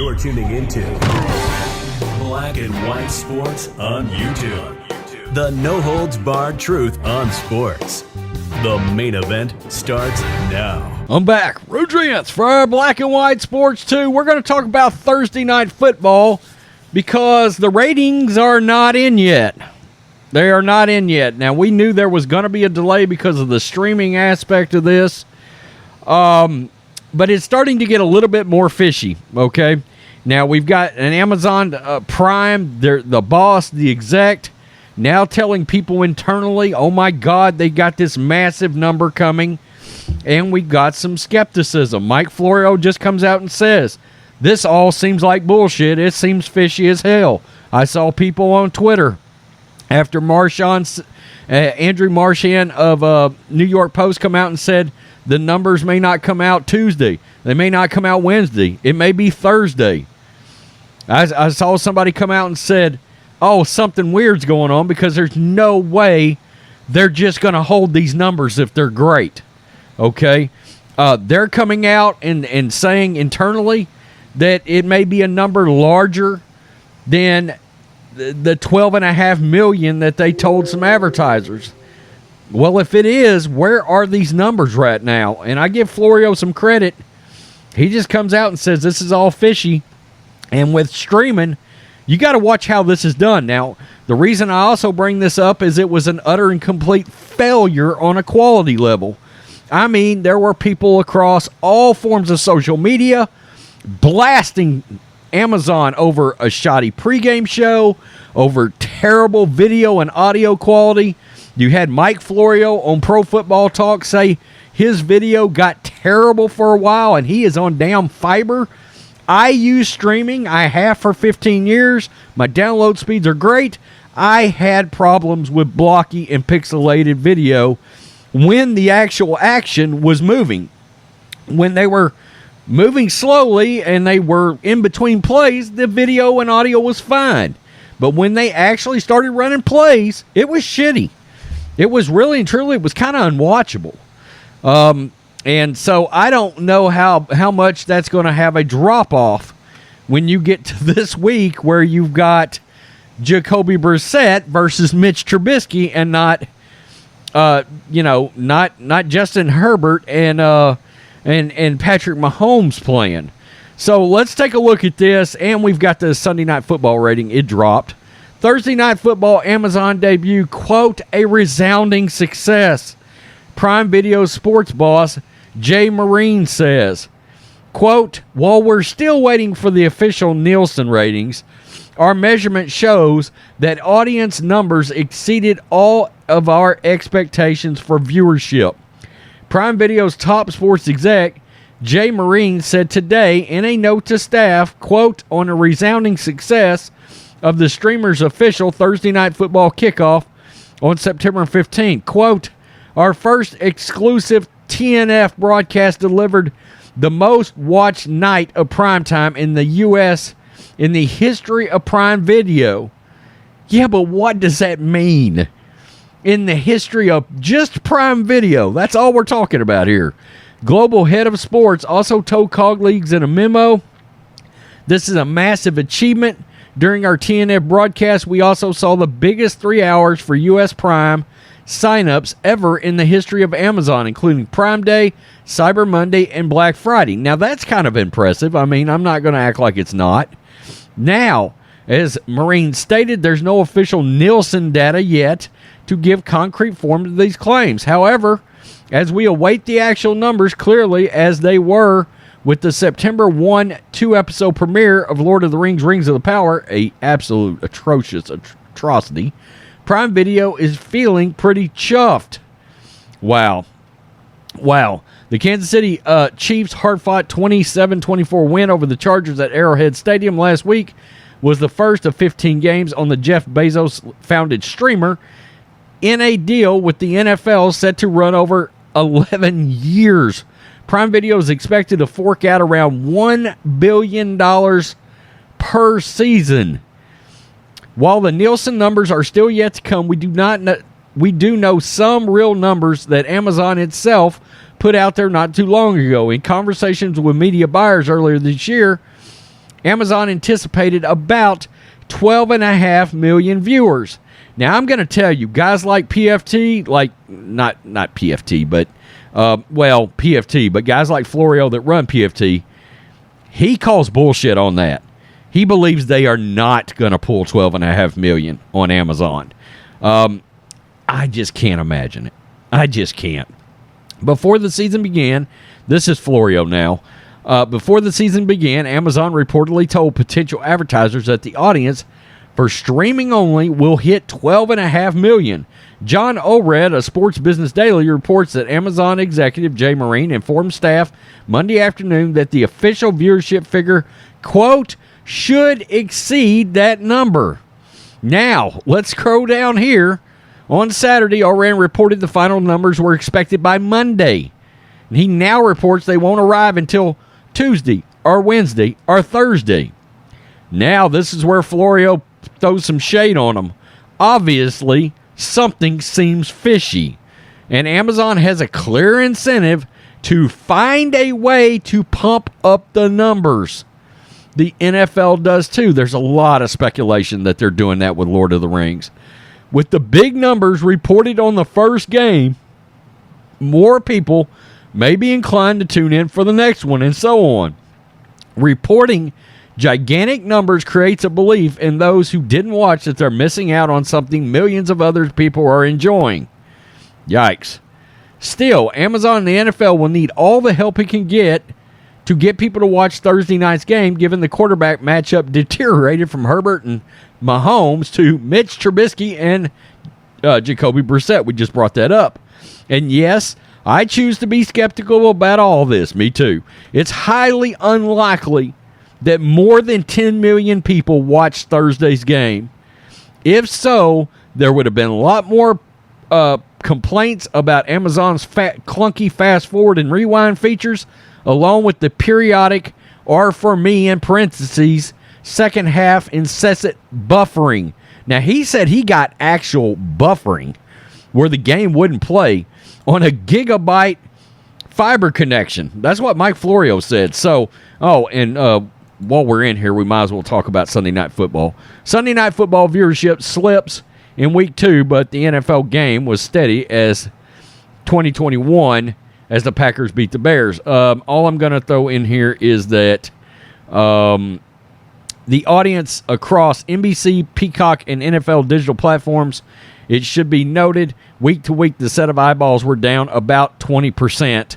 You're tuning into Black and White Sports on YouTube. The no-holds-barred truth on sports. The main event starts now. I'm back. Rodriguez for our Black and White Sports 2. We're going to talk about Thursday Night Football because the ratings are not in yet. They are not in yet. Now, we knew there was going to be a delay because of the streaming aspect of this. But it's starting to get a little bit more fishy, okay? Now, we've got an Amazon Prime, the boss, the exec, now telling people internally, oh my God, they got this massive number coming, and we got some skepticism. Mike Florio just comes out and says, this all seems like bullshit. It seems fishy as hell. I saw people on Twitter after Andrew Marchand of New York Post come out and said, the numbers may not come out Tuesday. They may not come out Wednesday. It may be Thursday. I saw somebody come out and said, oh, something weird's going on because there's no way they're just going to hold these numbers if they're great. Okay? They're coming out and saying internally that it may be a number larger than the 12.5 million that they told some advertisers. Well, if it is, where are these numbers right now? And I give Florio some credit. He just comes out and says this is all fishy. And with streaming, you got to watch how this is done. Now, the reason I also bring this up is it was an utter and complete failure on a quality level. I mean, there were people across all forms of social media blasting Amazon over a shoddy pregame show, over terrible video and audio quality. You had Mike Florio on Pro Football Talk say his video got terrible for a while and he is on damn fiber. I use streaming. I have for 15 years. My download speeds are great. I had problems with blocky and pixelated video when the actual action was moving. When they were moving slowly and they were in between plays, the video and audio was fine. But when they actually started running plays, it was shitty. It was really and truly, it was kind of unwatchable. And so I don't know how much that's going to have a drop-off when you get to this week where you've got Jacoby Brissett versus Mitch Trubisky and not Justin Herbert and Patrick Mahomes playing. So let's take a look at this, and we've got the Sunday Night Football rating. It dropped. Thursday Night Football Amazon debut, quote, a resounding success. Prime Video sports boss Jay Marine says, quote, while we're still waiting for the official Nielsen ratings, our measurement shows that audience numbers exceeded all of our expectations for viewership. Prime Video's top sports exec, Jay Marine, said today in a note to staff, quote, on a resounding success of the streamer's official Thursday Night Football kickoff on September 15th, quote, our first exclusive TNF broadcast delivered the most watched night of primetime in the U.S. in the history of Prime Video. Yeah, but what does that mean? In the history of just Prime Video. That's all we're talking about here. Global head of sports also told COG Leagues in a memo, this is a massive achievement. During our TNF broadcast, we also saw the biggest 3 hours for U.S. Prime signups ever in the history of Amazon, including Prime Day, Cyber Monday, and Black Friday. Now, that's kind of impressive. I mean, I'm not going to act like it's not. Now, as Marine stated, there's no official Nielsen data yet to give concrete form to these claims. However, as we await the actual numbers, clearly, as they were with the September 1 2-episode premiere of Lord of the Rings, Rings of the Power, a absolute atrocious atrocity, Prime Video is feeling pretty chuffed. Wow. The Kansas City Chiefs' hard-fought 27-24 win over the Chargers at Arrowhead Stadium last week was the first of 15 games on the Jeff Bezos-founded streamer in a deal with the NFL set to run over 11 years. Prime Video is expected to fork out around $1 billion per season. While the Nielsen numbers are still yet to come, we do know some real numbers that Amazon itself put out there not too long ago. In conversations with media buyers earlier this year, Amazon anticipated about 12.5 million viewers. Now, I'm going to tell you, guys like PFT, like, not PFT, but, PFT, but guys like Florio that run PFT, he calls bullshit on that. He believes they are not going to pull 12.5 million on Amazon. I just can't imagine it. I just can't. Before the season began, this is Florio now. Before the season began, Amazon reportedly told potential advertisers that the audience for streaming only will hit 12.5 million. John Ored, a Sports Business Daily, reports that Amazon executive Jay Marine informed staff Monday afternoon that the official viewership figure, quote, should exceed that number. Now, let's scroll down here. On Saturday, Oren reported the final numbers were expected by Monday. And he now reports they won't arrive until Tuesday or Wednesday or Thursday. Now, this is where Florio throws some shade on them. Obviously, something seems fishy. And Amazon has a clear incentive to find a way to pump up the numbers. The NFL does too. There's a lot of speculation that they're doing that with Lord of the Rings. With the big numbers reported on the first game, more people may be inclined to tune in for the next one, and so on. Reporting gigantic numbers creates a belief in those who didn't watch that they're missing out on something millions of other people are enjoying. Yikes. Still, Amazon and the NFL will need all the help it can get to get people to watch Thursday night's game, given the quarterback matchup deteriorated from Herbert and Mahomes to Mitch Trubisky and Jacoby Brissett. We just brought that up. And yes, I choose to be skeptical about all this. Me too. It's highly unlikely that more than 10 million people watched Thursday's game. If so, there would have been a lot more complaints about Amazon's clunky fast forward and rewind features, along with the periodic, or for me in parentheses, second half incessant buffering. Now, he said he got actual buffering where the game wouldn't play on a gigabyte fiber connection. That's what Mike Florio said. So, while we're in here, we might as well talk about Sunday Night Football. Sunday Night Football viewership slips in Week 2, but the NFL game was steady as 2021 as the Packers beat the Bears. All I'm going to throw in here is that the audience across NBC, Peacock, and NFL digital platforms, it should be noted, week to week, the set of eyeballs were down about 20%.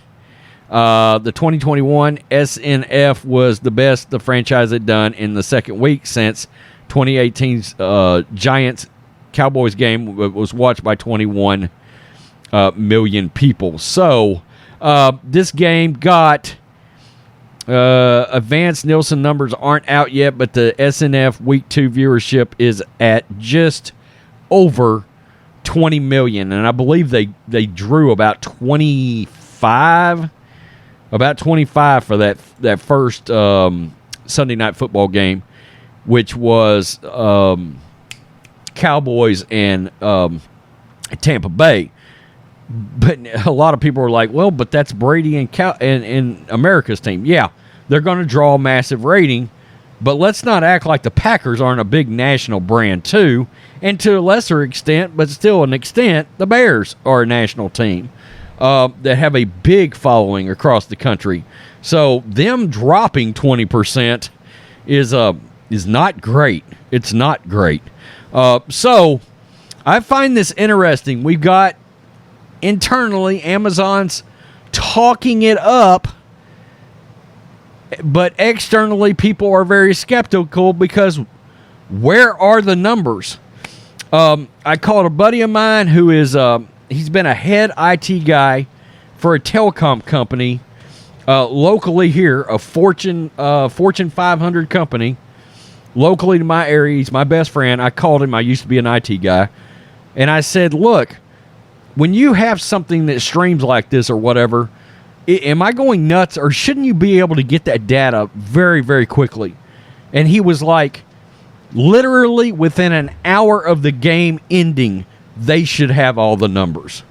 The 2021 SNF was the best the franchise had done in the second week since 2018's Giants-Cowboys game was watched by 21 million people. So this game got advanced Nielsen numbers aren't out yet, but the SNF Week 2 viewership is at just over 20 million, and I believe they drew about 25 for that first Sunday Night Football game, which was Cowboys and Tampa Bay. But a lot of people are like, well, but that's Brady and America's team. Yeah, they're going to draw a massive rating, but let's not act like the Packers aren't a big national brand too, and to a lesser extent, but still an extent, the Bears are a national team that have a big following across the country. So them dropping 20% is not great. It's not great. So I find this interesting. We've got internally Amazon's talking it up, but externally people are very skeptical because where are the numbers? I called a buddy of mine who is he's been a head IT guy for a telecom company locally here, a Fortune 500 company locally to my area. He's my best friend. I called him. I used to be an IT guy, and I said, look, when you have something that streams like this or whatever, am I going nuts, or shouldn't you be able to get that data very, very quickly? And he was like, literally within an hour of the game ending, they should have all the numbers.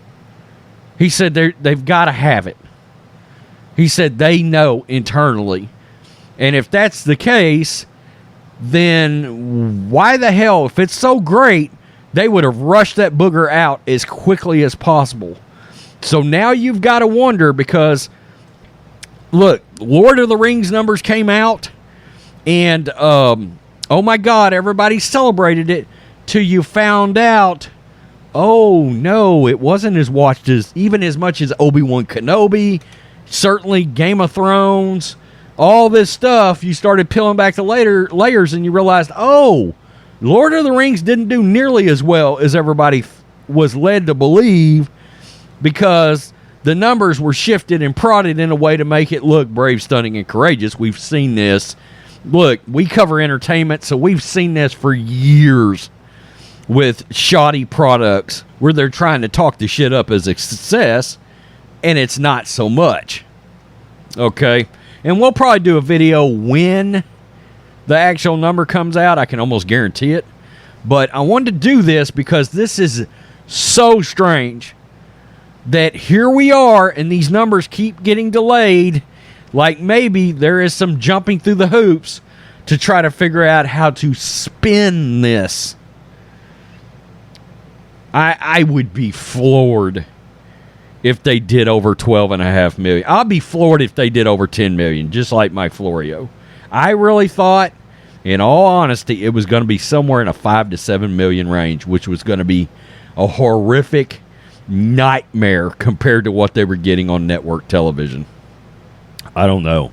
He said they've got to have it. He said they know internally. And if that's the case, then why the hell, if it's so great, they would have rushed that booger out as quickly as possible. So now you've got to wonder, because, look, Lord of the Rings numbers came out, and, oh my God, everybody celebrated it till you found out, oh no, it wasn't as watched as, even as much as Obi-Wan Kenobi, certainly Game of Thrones, all this stuff. You started peeling back the layers and you realized, oh, Lord of the Rings didn't do nearly as well as everybody was led to believe, because the numbers were shifted and prodded in a way to make it look brave, stunning, and courageous. We've seen this. Look, we cover entertainment, so we've seen this for years with shoddy products where they're trying to talk the shit up as a success, and it's not so much. Okay? And we'll probably do a video when the actual number comes out. I can almost guarantee it. But I wanted to do this because this is so strange that here we are and these numbers keep getting delayed. Like maybe there is some jumping through the hoops to try to figure out how to spin this. I would be floored if they did over 12.5 million. I'll be floored if they did over 10 million, just like Mike Florio. I really thought, in all honesty, it was going to be somewhere in a 5 to 7 million range, which was going to be a horrific nightmare compared to what they were getting on network television. I don't know.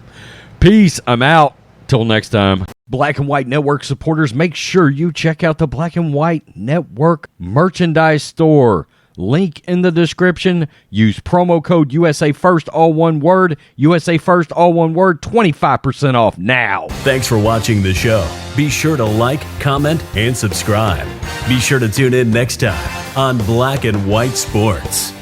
Peace. I'm out. Till next time. Black and White Network supporters, make sure you check out the Black and White Network merchandise store. Link in the description. Use promo code USA First, all one word. USA First, all one word. 25% off now. Thanks for watching the show. Be sure to like, comment, and subscribe. Be sure to tune in next time on Black and White Sports.